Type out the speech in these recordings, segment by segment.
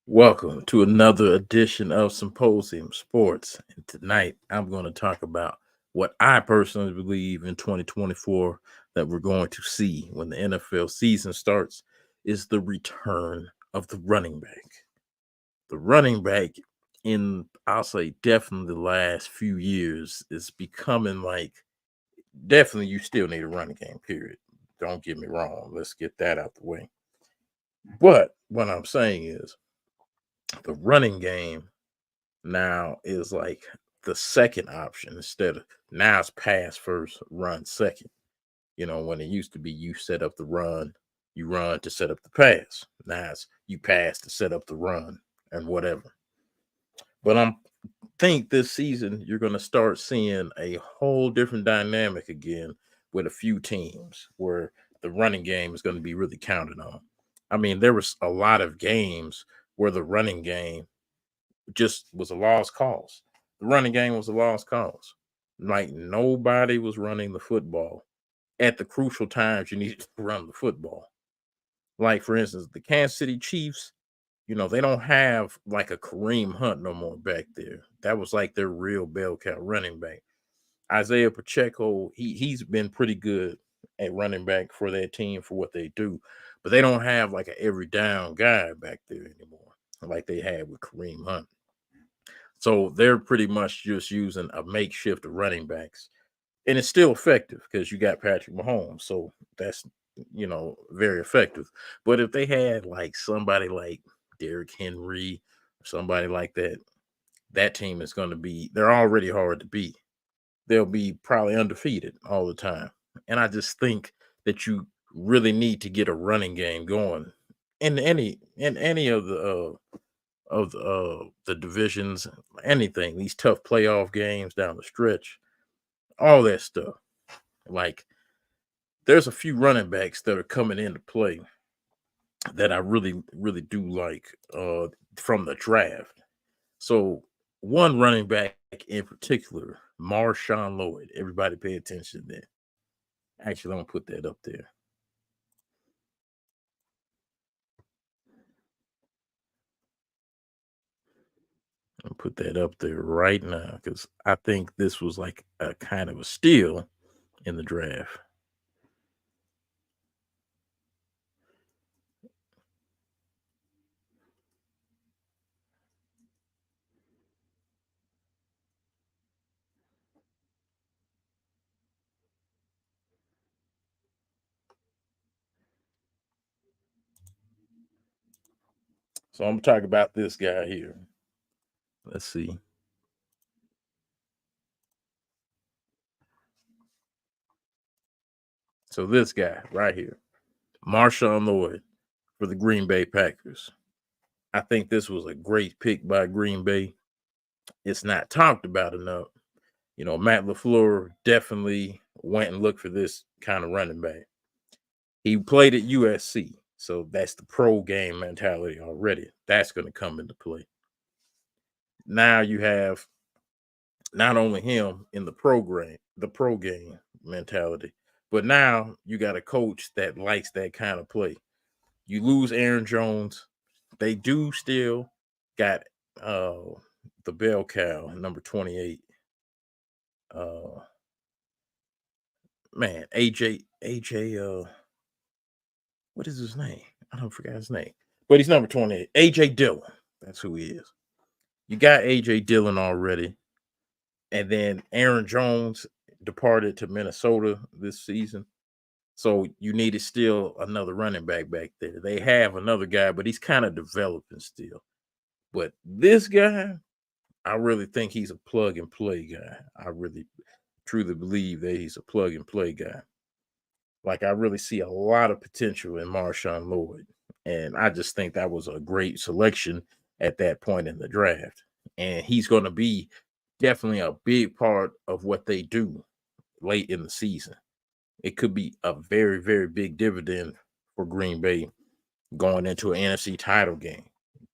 Welcome to another edition of Symposium Sports. And tonight I'm going to talk about what I personally believe in 2024 that we're going to see when the NFL season starts is the return of the running back. The running back in I'll say definitely the last few years is becoming like definitely you still need a running game, period. Don't get me wrong. Let's get that out the way. But what I'm saying is the running game now is like the second option instead of now it's pass first, run second. When it used to be you set up the run, you run to set up the pass. Now it's you pass to set up the run and whatever. But I'm think this season you're going to start seeing a whole different dynamic again with a few teams where the running game is going to be really counted on. I mean, there was a lot of games where the running game just was a lost cause. The running game was a lost cause. Like nobody was running the football at the crucial times you needed to run the football. Like for instance, the Kansas City Chiefs, they don't have like a Kareem Hunt no more back there. That was like their real bell cow running back. Isaiah Pacheco, he's been pretty good at running back for that team for what they do, but they don't have like a every down guy back there anymore, like they had with Kareem Hunt. So they're pretty much just using a makeshift of running backs. And it's still effective because you got Patrick Mahomes. So that's very effective. But if they had like somebody like Derrick Henry or somebody like that, that team is going to be they're already hard to beat. They'll be probably undefeated all the time. And I just think that you really need to get a running game going in any of the divisions, anything, these tough playoff games down the stretch, all that stuff. Like there's a few running backs that are coming into play that I really, really do like from the draft. So one running back in particular, Marshawn Lloyd. Everybody pay attention to that. Actually, I'm gonna put that up there. I'll put that up there right now because I think this was like a kind of a steal in the draft. So I'm gonna talk about this guy here. Let's see. So this guy right here, Marshawn Lloyd for the Green Bay Packers. I think this was a great pick by Green Bay. It's not talked about enough. Matt LaFleur definitely went and looked for this kind of running back. He played at USC, so that's the pro game mentality already. That's going to come into play. Now you have not only him in the pro game mentality, but now you got a coach that likes that kind of play. You lose Aaron Jones. They do still got uh the bell cow, number 28. Uh man, AJ what is his name? I don't forget his name. But he's number 28. AJ Dillon. That's who he is. You got AJ Dillon already. And then Aaron Jones departed to Minnesota this season. So you needed still another running back there. They have another guy, but he's kind of developing still. But this guy, I really think he's a plug and play guy. I really truly believe that he's a plug and play guy. Like I really see a lot of potential in Marshawn Lloyd. And I just think that was a great selection at that point in the draft. And he's going to be definitely a big part of what they do late in the season. It could be a very, very big dividend for Green Bay going into an NFC title game.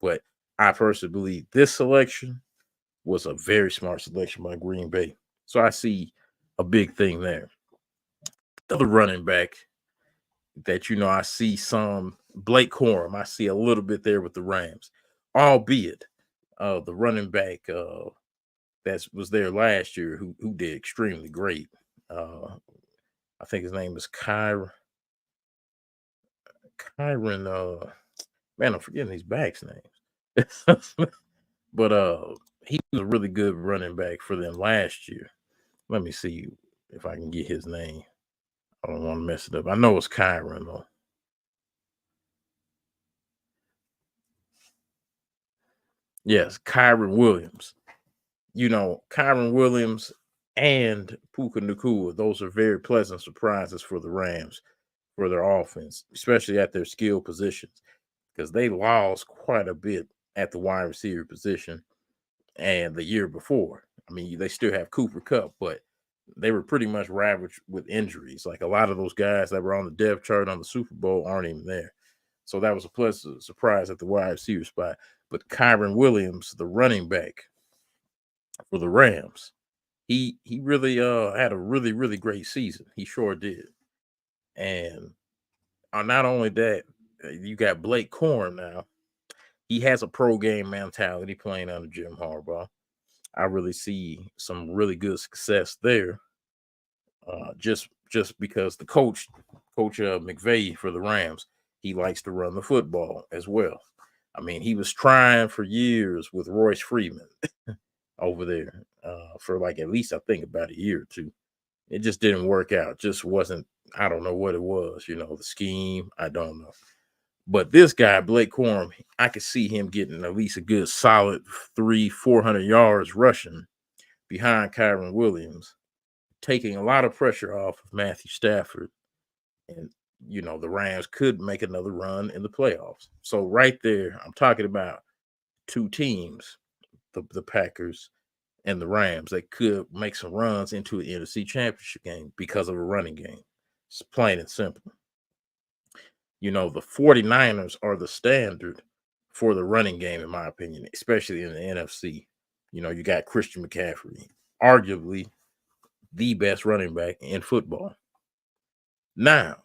But I personally believe this selection was a very smart selection by Green Bay. So I see a big thing there. The other running back that I see some Blake Corum. I see a little bit there with the Rams. albeit the running back that was there last year who did extremely great. I think his name is Kyron. Man, I'm forgetting these backs' names. But he was a really good running back for them last year. Let me see if I can get his name. I don't want to mess it up. I know it's Kyron though. Yes, Kyron Williams. Kyron Williams and Puka Nakua, those are very pleasant surprises for the Rams for their offense, especially at their skill positions, because they lost quite a bit at the wide receiver position and the year before. I mean, they still have Cooper Cup, but they were pretty much ravaged with injuries. Like a lot of those guys that were on the depth chart on the Super Bowl aren't even there. So that was a pleasant surprise at the wide receiver spot. But Kyron Williams, the running back for the Rams, he really had a really great season. He sure did. And not only that, you got Blake Corn now. He has a pro game mentality playing under Jim Harbaugh. I really see some really good success there. Just because the coach McVay for the Rams, he likes to run the football as well. I mean, he was trying for years with Royce Freeman over there for like at least I think about a year or two. It just didn't work out. Just wasn't. I don't know what it was. The scheme. I don't know. But this guy, Blake Corum, I could see him getting at least a good solid 400 yards rushing behind Kyron Williams, taking a lot of pressure off of Matthew Stafford. And, the Rams could make another run in the playoffs. So right there, I'm talking about two teams, the Packers and the Rams, that could make some runs into an NFC championship game because of a running game. It's plain and simple. The 49ers are the standard for the running game, in my opinion, especially in the NFC. You got Christian McCaffrey, arguably the best running back in football. Now,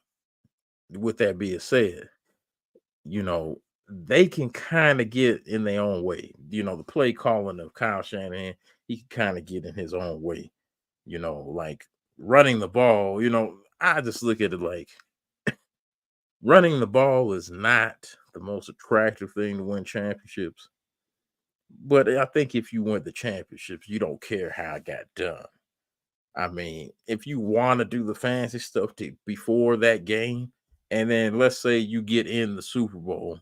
with that being said, they can kind of get in their own way. The play calling of Kyle Shanahan, he can kind of get in his own way. Like running the ball, I just look at it like running the ball is not the most attractive thing to win championships. But I think if you win the championships, you don't care how it got done. I mean, if you want to do the fancy stuff before that game, and then let's say you get in the Super Bowl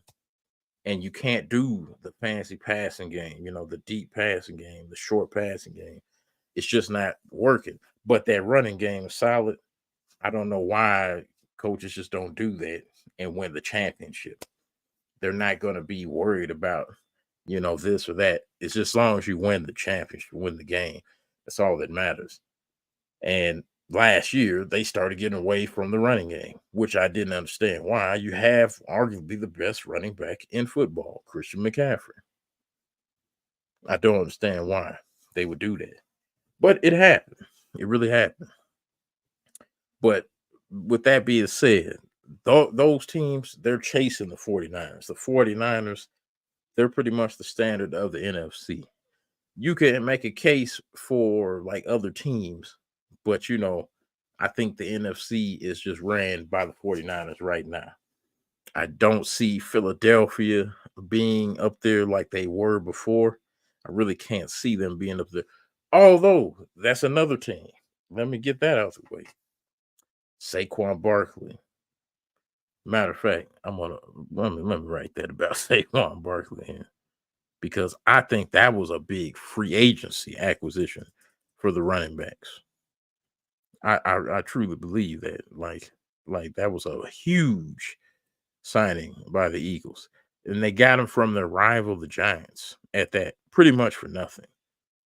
and you can't do the fancy passing game, the deep passing game, the short passing game, it's just not working. But that running game is solid. I don't know why coaches just don't do that and win the championship. They're not going to be worried about, this or that. It's just as long as you win the championship, win the game. That's all that matters. And last year, they started getting away from the running game, which I didn't understand why. You have arguably the best running back in football, Christian McCaffrey. I don't understand why they would do that. But it happened. It really happened. But with that being said, those teams, they're chasing the 49ers. The 49ers, they're pretty much the standard of the NFC. You can make a case for like other teams, but I think the NFC is just ran by the 49ers right now. I don't see Philadelphia being up there like they were before. I really can't see them being up there. Although that's another team. Let me get that out of the way. Saquon Barkley. Matter of fact, let me write that about Saquon Barkley here, because I think that was a big free agency acquisition for the running backs. I truly believe that. Like that was a huge signing by the Eagles. And they got him from their rival, the Giants, at that pretty much for nothing.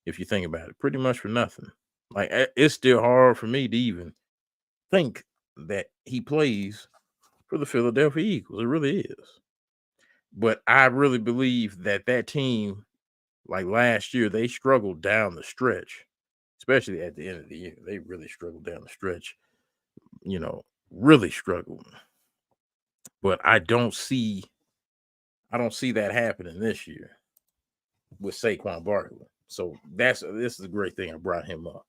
If you think about it, pretty much for nothing. Like it's still hard for me to even think that he plays for the Philadelphia Eagles. It really is. But I really believe that team, like last year, they struggled down the stretch, especially at the end of the year. They really struggled down the stretch, really struggled. But I don't see I don't see that happening this year with Saquon Barkley. So this is a great thing I brought him up.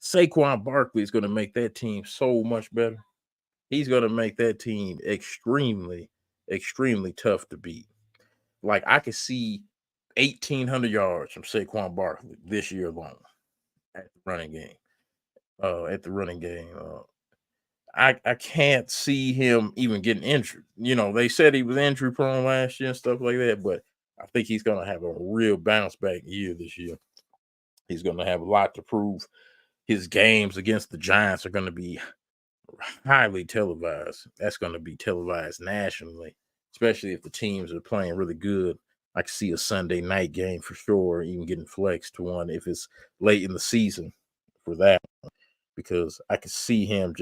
Saquon Barkley is going to make that team so much better. He's going to make that team extremely, extremely tough to beat. Like, I could see 1,800 yards from Saquon Barkley this year alone at the running game. I can't see him even getting injured. They said he was injury prone last year and stuff like that, but I think he's going to have a real bounce back year this year. He's going to have a lot to prove. His games against the Giants are going to be highly televised. That's going to be televised nationally, especially if the teams are playing really good. I can see a Sunday night game for sure, even getting flexed to one if it's late in the season for that, because I can see him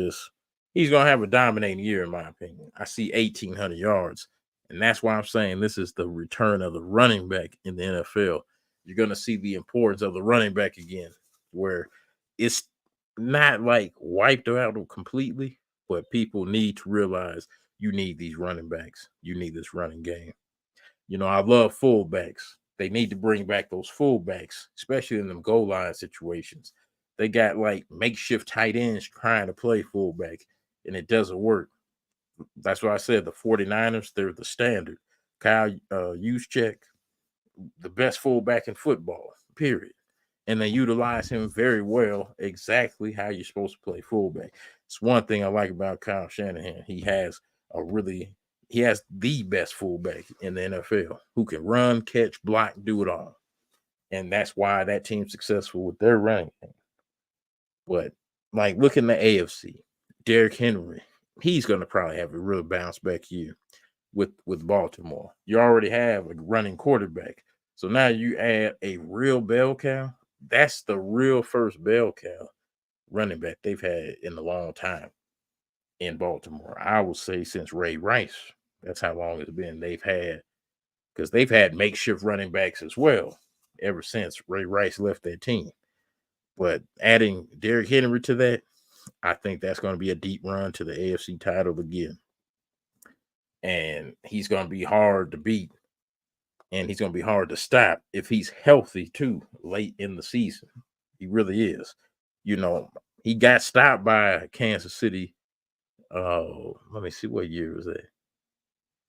he's going to have a dominating year, in my opinion. I see 1,800 yards, and that's why I'm saying this is the return of the running back in the NFL. You're going to see the importance of the running back again, where it's not like wiped out completely, but people need to realize you need these running backs. You need this running game. I love fullbacks. They need to bring back those fullbacks, especially in them goal line situations. They got like makeshift tight ends trying to play fullback, and it doesn't work. That's why I said the 49ers, they're the standard. Kyle Juszczyk, the best fullback in football, period. And they utilize him very well, exactly how you're supposed to play fullback. It's one thing I like about Kyle Shanahan. He has the best fullback in the NFL who can run, catch, block, do it all. And that's why that team's successful with their running game. But like, look in the AFC, Derrick Henry, he's going to probably have a real bounce back year with Baltimore. You already have a running quarterback. So now you add a real bell cow. That's the real first bell cow running back they've had in a long time in Baltimore. I would say since Ray Rice. That's how long it's been because they've had makeshift running backs as well ever since Ray Rice left their team. But adding Derrick Henry to that, I think that's going to be a deep run to the AFC title again. And he's going to be hard to beat. And he's going to be hard to stop if he's healthy too late in the season. He really is. He got stopped by Kansas City. Let me see, what year was that?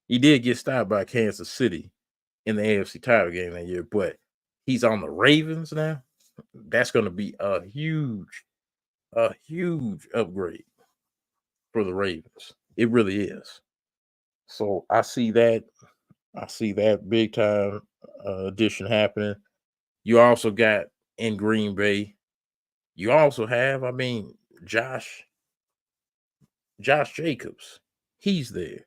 He did get stopped by Kansas City in the AFC title game that year, but he's on the Ravens now. That's going to be a huge upgrade for the Ravens. It really is. So I see that big time addition happening. You also got in Green Bay. You also have, Josh Jacobs. He's there.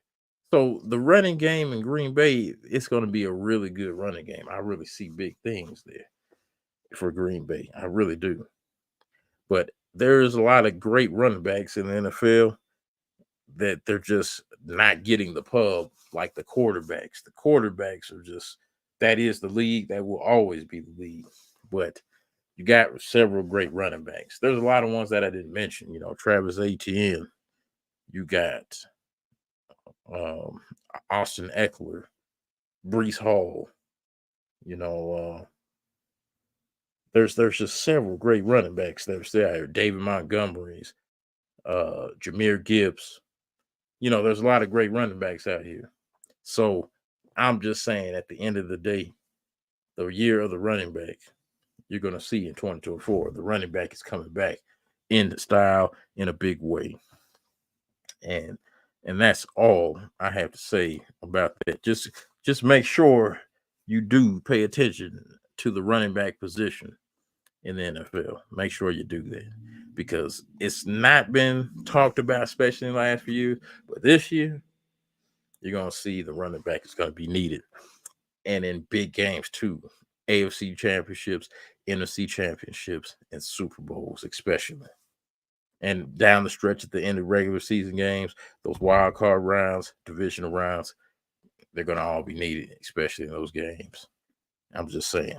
So the running game in Green Bay, it's going to be a really good running game. I really see big things there for Green Bay. I really do. But there's a lot of great running backs in the NFL that they're just not getting the pub like the quarterbacks. The quarterbacks are that is the league. That will always be the league. But you got several great running backs. There's a lot of ones that I didn't mention. Travis Etienne. You got Austin Eckler, Breece Hall. There's just several great running backs that are there. David Montgomery's, Jahmyr Gibbs. There's a lot of great running backs out here. So I'm just saying, at the end of the day, the year of the running back, you're going to see in 2024, the running back is coming back in the style in a big way. And that's all I have to say about that. Just make sure you do pay attention to the running back position in the NFL. Make sure you do that, because it's not been talked about, especially in the last few years. But this year, you're going to see the running back is going to be needed. And in big games too, AFC championships, NFC championships, and Super Bowls especially. And down the stretch at the end of regular season games, those wild card rounds, divisional rounds, they're going to all be needed, especially in those games. I'm just saying.